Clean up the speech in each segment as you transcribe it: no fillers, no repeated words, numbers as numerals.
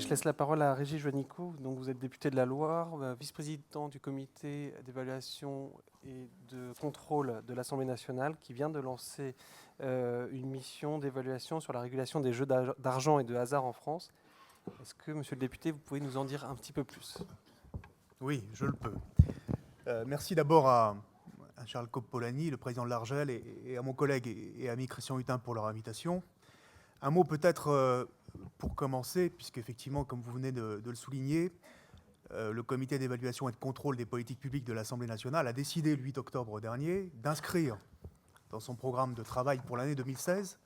je laisse la parole à Régis Juanico. Donc, vous êtes député de la Loire, vice-président du comité d'évaluation et de contrôle de l'Assemblée nationale, qui vient de lancer une mission d'évaluation sur la régulation des jeux d'argent et de hasard en France. Est-ce que, monsieur le député, vous pouvez nous en dire un petit peu plus? Oui, je le peux. Merci d'abord à Charles Coppolani, le président de l'Argel, et à mon collègue et ami Christian Hutin pour leur invitation. Un mot peut-être pour commencer, puisqu'effectivement, comme vous venez de le souligner, le comité d'évaluation et de contrôle des politiques publiques de l'Assemblée nationale a décidé le 8 octobre dernier d'inscrire dans son programme de travail pour l'année 2016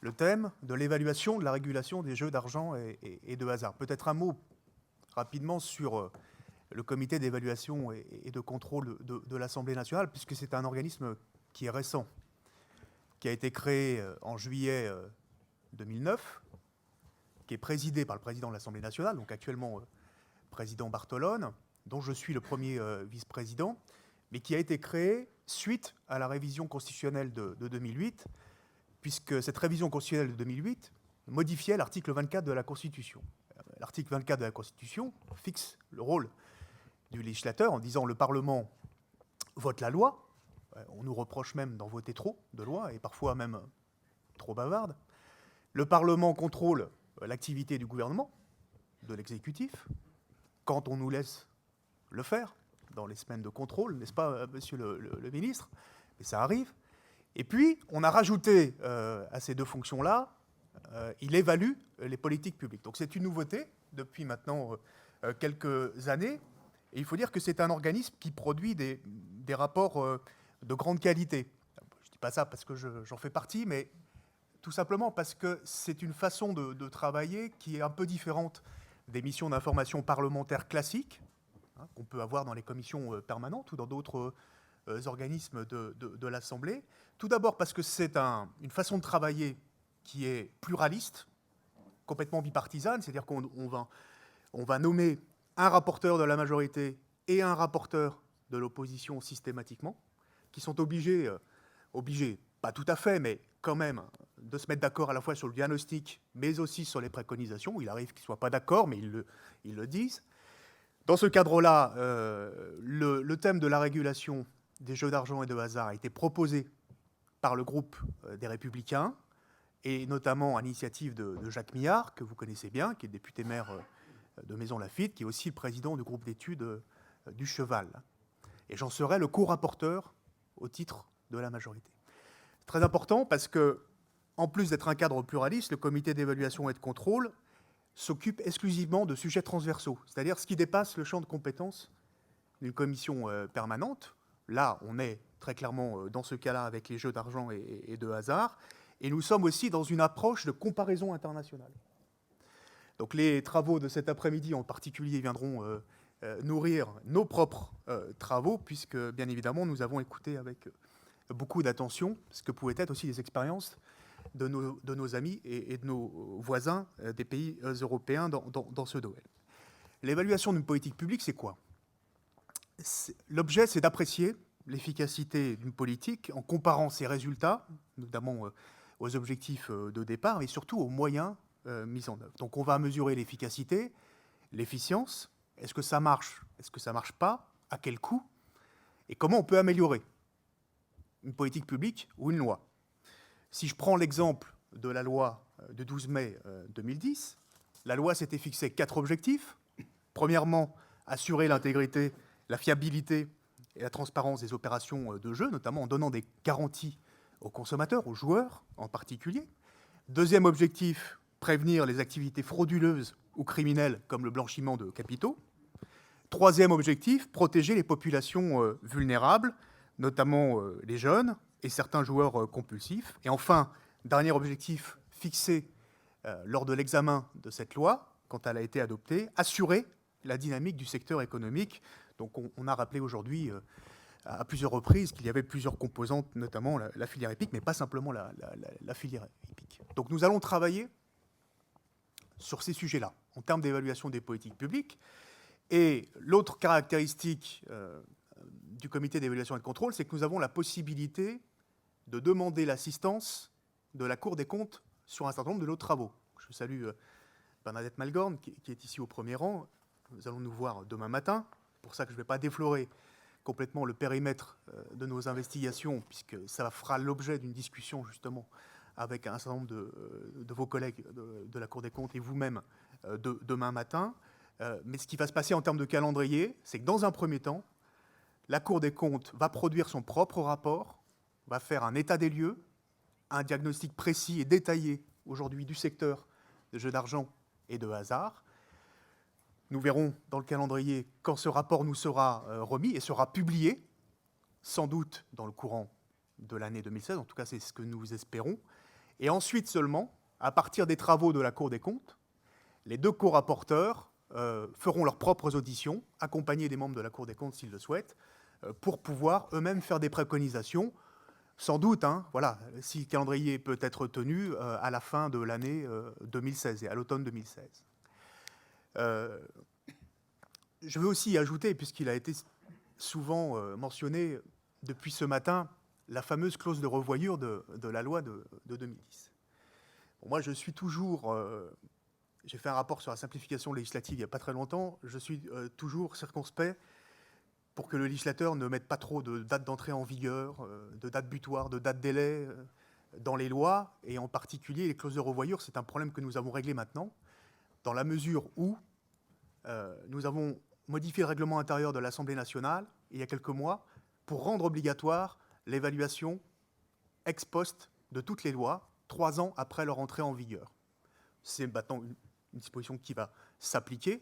le thème de l'évaluation de la régulation des jeux d'argent et de hasard. Peut-être un mot rapidement sur le comité d'évaluation et de contrôle de l'Assemblée nationale, puisque c'est un organisme qui est récent, qui a été créé en juillet 2009, qui est présidé par le président de l'Assemblée nationale, donc actuellement président Bartolone, dont je suis le premier vice-président, mais qui a été créé suite à la révision constitutionnelle de 2008, puisque cette révision constitutionnelle de 2008 modifiait l'article 24 de la Constitution. L'article 24 de la Constitution fixe le rôle du législateur en disant le Parlement vote la loi. On nous reproche même d'en voter trop de lois et parfois même trop bavardes. Le Parlement contrôle l'activité du gouvernement, de l'exécutif, quand on nous laisse le faire dans les semaines de contrôle, n'est-ce pas, monsieur le ministre? Mais ça arrive. Et puis, on a rajouté à ces deux fonctions-là, il évalue les politiques publiques. Donc c'est une nouveauté depuis maintenant quelques années. Et il faut dire que c'est un organisme qui produit des rapports de grande qualité. Je ne dis pas ça parce que j'en fais partie, mais tout simplement parce que c'est une façon de travailler qui est un peu différente des missions d'information parlementaire classiques, hein, qu'on peut avoir dans les commissions permanentes ou dans d'autres organismes de l'Assemblée. Tout d'abord parce que c'est une façon de travailler qui est pluraliste, complètement bipartisane, c'est-à-dire qu'on va nommer un rapporteur de la majorité et un rapporteur de l'opposition systématiquement, qui sont obligés, pas tout à fait, mais quand même, de se mettre d'accord à la fois sur le diagnostic, mais aussi sur les préconisations. Il arrive qu'ils ne soient pas d'accord, mais ils le disent. Dans ce cadre-là, le thème de la régulation des jeux d'argent et de hasard a été proposé par le groupe des Républicains, et notamment à l'initiative de Jacques Millard, que vous connaissez bien, qui est député maire de Maisons-Laffitte, qui est aussi le président du groupe d'études du Cheval. Et j'en serai le co-rapporteur au titre de la majorité. Très important parce que, en plus d'être un cadre pluraliste, le comité d'évaluation et de contrôle s'occupe exclusivement de sujets transversaux, c'est-à-dire ce qui dépasse le champ de compétences d'une commission permanente. Là, on est très clairement dans ce cas-là avec les jeux d'argent et de hasard, et nous sommes aussi dans une approche de comparaison internationale. Donc les travaux de cet après-midi en particulier viendront nourrir nos propres travaux, puisque bien évidemment nous avons écouté avec beaucoup d'attention ce que pouvaient être aussi les expériences de nos amis et de nos voisins des pays européens dans ce domaine. L'évaluation d'une politique publique, c'est quoi? L'objet, c'est d'apprécier l'efficacité d'une politique en comparant ses résultats, notamment aux objectifs de départ, mais surtout aux moyens mis en œuvre. Donc on va mesurer l'efficacité, l'efficience. Est-ce que ça marche? Est-ce que ça ne marche pas? À quel coût? Et comment on peut améliorer une politique publique ou une loi? Si je prends l'exemple de la loi de 12 mai 2010, la loi s'était fixé 4 objectifs. Premièrement, assurer l'intégrité, la fiabilité et la transparence des opérations de jeu, notamment en donnant des garanties aux consommateurs, aux joueurs en particulier. Deuxième objectif, prévenir les activités frauduleuses ou criminelles comme le blanchiment de capitaux. Troisième objectif, protéger les populations vulnérables, notamment les jeunes et certains joueurs compulsifs. Et enfin, dernier objectif fixé lors de l'examen de cette loi, quand elle a été adoptée, assurer la dynamique du secteur économique. Donc on a rappelé aujourd'hui à plusieurs reprises qu'il y avait plusieurs composantes, notamment la filière épique, mais pas simplement la filière épique. Donc nous allons travailler sur ces sujets-là, en termes d'évaluation des politiques publiques. Et l'autre caractéristique du comité d'évaluation et de contrôle, c'est que nous avons la possibilité de demander l'assistance de la Cour des comptes sur un certain nombre de nos travaux. Je salue Bernadette Malgorn, qui est ici au premier rang. Nous allons nous voir demain matin. C'est pour ça que je ne vais pas déflorer complètement le périmètre de nos investigations, puisque ça fera l'objet d'une discussion justement avec un certain nombre de vos collègues de la Cour des comptes et vous-même demain matin. Mais ce qui va se passer en termes de calendrier, c'est que dans un premier temps, la Cour des comptes va produire son propre rapport, va faire un état des lieux, un diagnostic précis et détaillé aujourd'hui du secteur de jeux d'argent et de hasard. Nous verrons dans le calendrier quand ce rapport nous sera remis et sera publié, sans doute dans le courant de l'année 2016, en tout cas c'est ce que nous espérons. Et ensuite seulement, à partir des travaux de la Cour des comptes, les deux co-rapporteurs feront leurs propres auditions, accompagnés des membres de la Cour des comptes s'ils le souhaitent, pour pouvoir eux-mêmes faire des préconisations, sans doute, voilà, si le calendrier peut être tenu à la fin de l'année 2016 et à l'automne 2016. Je veux aussi ajouter, puisqu'il a été souvent mentionné depuis ce matin, la fameuse clause de revoyure de la loi de 2010. Bon, moi, je suis toujours... j'ai fait un rapport sur la simplification législative il n'y a pas très longtemps. Je suis toujours circonspect pour que le législateur ne mette pas trop de dates d'entrée en vigueur, de dates butoirs, de dates délais dans les lois, et en particulier les clauses de revoyure. C'est un problème que nous avons réglé maintenant, dans la mesure où nous avons modifié le règlement intérieur de l'Assemblée nationale, il y a quelques mois, pour rendre obligatoire l'évaluation ex post de toutes les lois, 3 ans après leur entrée en vigueur. C'est maintenant une disposition qui va s'appliquer,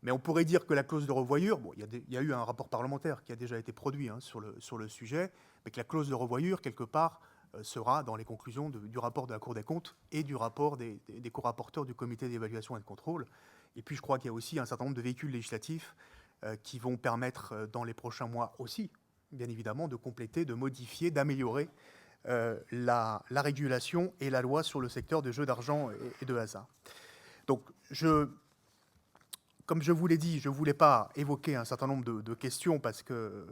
mais on pourrait dire que la clause de revoyure, bon, il y a eu un rapport parlementaire qui a déjà été produit sur le sujet, mais que la clause de revoyure, quelque part, sera dans les conclusions du rapport de la Cour des comptes et du rapport des co-rapporteurs du comité d'évaluation et de contrôle. Et puis je crois qu'il y a aussi un certain nombre de véhicules législatifs qui vont permettre dans les prochains mois aussi, bien évidemment, de compléter, de modifier, d'améliorer la régulation et la loi sur le secteur des jeux d'argent et de hasard. Donc, comme je vous l'ai dit, je ne voulais pas évoquer un certain nombre de questions parce que,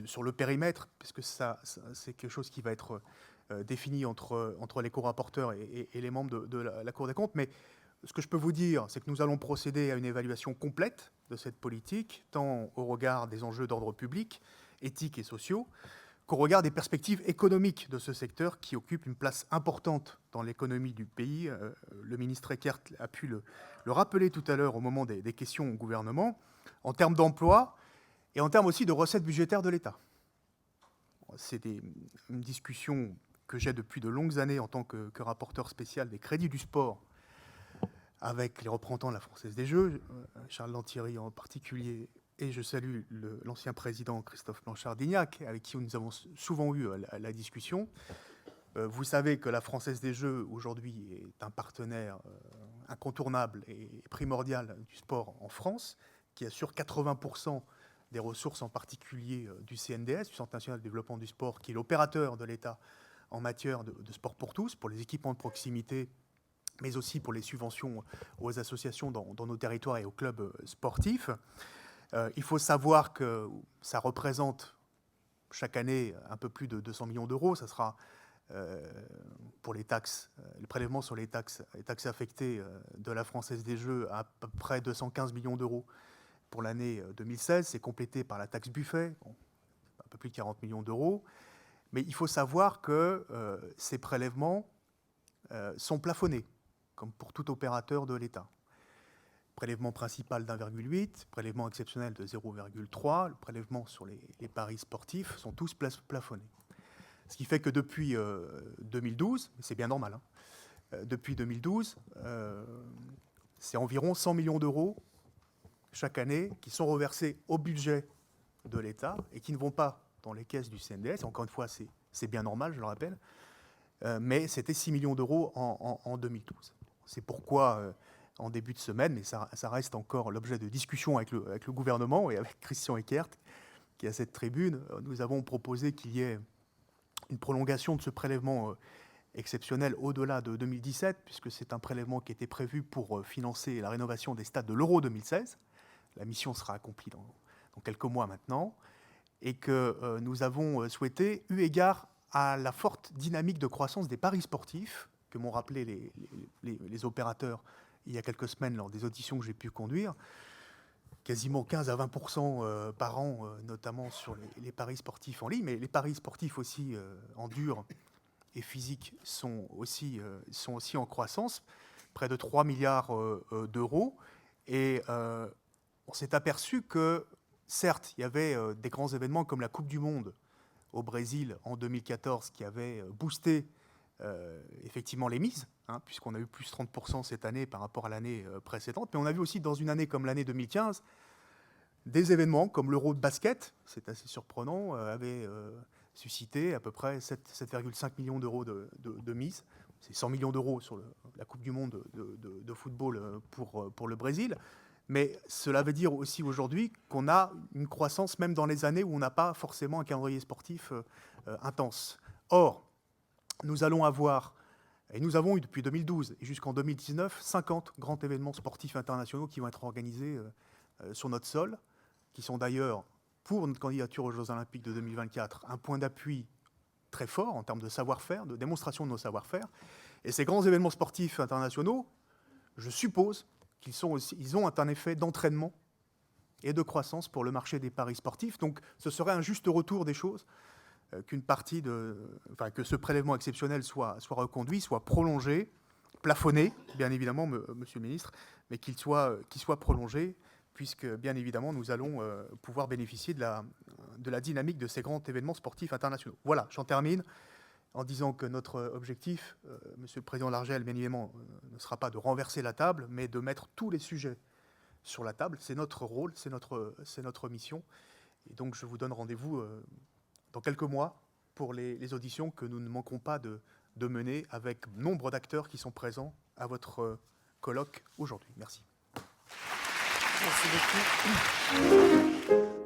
sur le périmètre, puisque c'est quelque chose qui va être défini entre les co-rapporteurs et les membres de la Cour des comptes. Mais ce que je peux vous dire, c'est que nous allons procéder à une évaluation complète de cette politique, tant au regard des enjeux d'ordre public, éthiques et sociaux, qu'au regard des perspectives économiques de ce secteur qui occupe une place importante dans l'économie du pays. Le ministre Eckert a pu le rappeler tout à l'heure au moment des questions au gouvernement, en termes d'emploi et en termes aussi de recettes budgétaires de l'État. C'est une discussion que j'ai depuis de longues années en tant que rapporteur spécial des crédits du sport avec les représentants de la Française des Jeux, Charles Lantieri en particulier, et je salue l'ancien président Christophe Blanchard-Dignac, avec qui nous avons souvent eu la discussion. Vous savez que la Française des Jeux, aujourd'hui, est un partenaire incontournable et primordial du sport en France, qui assure 80% des ressources, en particulier du CNDS, du Centre national de développement du sport, qui est l'opérateur de l'État en matière de sport pour tous, pour les équipements de proximité, mais aussi pour les subventions aux associations dans nos territoires et aux clubs sportifs. Il faut savoir que ça représente chaque année un peu plus de 200 millions d'euros. Ça sera pour les taxes, le prélèvement sur les taxes affectées de la Française des Jeux à peu près 215 millions d'euros pour l'année 2016. C'est complété par la taxe Buffet, un peu plus de 40 millions d'euros. Mais il faut savoir que ces prélèvements sont plafonnés, comme pour tout opérateur de l'État. Prélèvement principal d'1,8, prélèvement exceptionnel de 0,3, le prélèvement sur les paris sportifs sont tous plafonnés. Ce qui fait que depuis 2012, c'est bien normal, depuis 2012, c'est environ 100 millions d'euros chaque année qui sont reversés au budget de l'État et qui ne vont pas dans les caisses du CNDS. Encore une fois, c'est bien normal, je le rappelle, mais c'était 6 millions d'euros en 2012. C'est pourquoi, en début de semaine, mais ça reste encore l'objet de discussions avec le gouvernement et avec Christian Eckert, qui est à cette tribune, nous avons proposé qu'il y ait une prolongation de ce prélèvement exceptionnel au-delà de 2017, puisque c'est un prélèvement qui était prévu pour financer la rénovation des stades de l'Euro 2016. La mission sera accomplie dans quelques mois maintenant, et que nous avons souhaité, eu égard à la forte dynamique de croissance des paris sportifs, que m'ont rappelé les opérateurs il y a quelques semaines lors des auditions que j'ai pu conduire, quasiment 15 à 20% par an, notamment sur les paris sportifs en ligne, mais les paris sportifs aussi en dur et physique sont aussi en croissance, près de 3 milliards d'euros. Et on s'est aperçu que, certes, il y avait des grands événements comme la Coupe du Monde au Brésil en 2014 qui avait boosté effectivement les mises, puisqu'on a eu plus 30% cette année par rapport à l'année précédente. Mais on a vu aussi dans une année comme l'année 2015, des événements comme l'Euro de basket, c'est assez surprenant, avaient suscité à peu près 7,5 millions d'euros de mise. C'est 100 millions d'euros sur la Coupe du Monde de football pour le Brésil. Mais cela veut dire aussi aujourd'hui qu'on a une croissance même dans les années où on n'a pas forcément un calendrier sportif intense. Or, nous allons avoir, et nous avons eu depuis 2012 et jusqu'en 2019, 50 grands événements sportifs internationaux qui vont être organisés sur notre sol, qui sont d'ailleurs, pour notre candidature aux Jeux Olympiques de 2024, un point d'appui très fort en termes de savoir-faire, de démonstration de nos savoir-faire. Et ces grands événements sportifs internationaux, je suppose qu'ils ont un effet d'entraînement et de croissance pour le marché des paris sportifs. Donc ce serait un juste retour des choses que ce prélèvement exceptionnel soit reconduit, soit prolongé, plafonné, bien évidemment, monsieur le ministre, mais qu'il soit prolongé, puisque, bien évidemment, nous allons pouvoir bénéficier de la dynamique de ces grands événements sportifs internationaux. Voilà, j'en termine en disant que notre objectif, monsieur le président Largel, bien évidemment, ne sera pas de renverser la table, mais de mettre tous les sujets sur la table. C'est notre rôle, c'est notre mission. Et donc, je vous donne rendez-vous dans quelques mois pour les auditions que nous ne manquerons pas de mener avec nombre d'acteurs qui sont présents à votre colloque aujourd'hui. Merci. Merci beaucoup.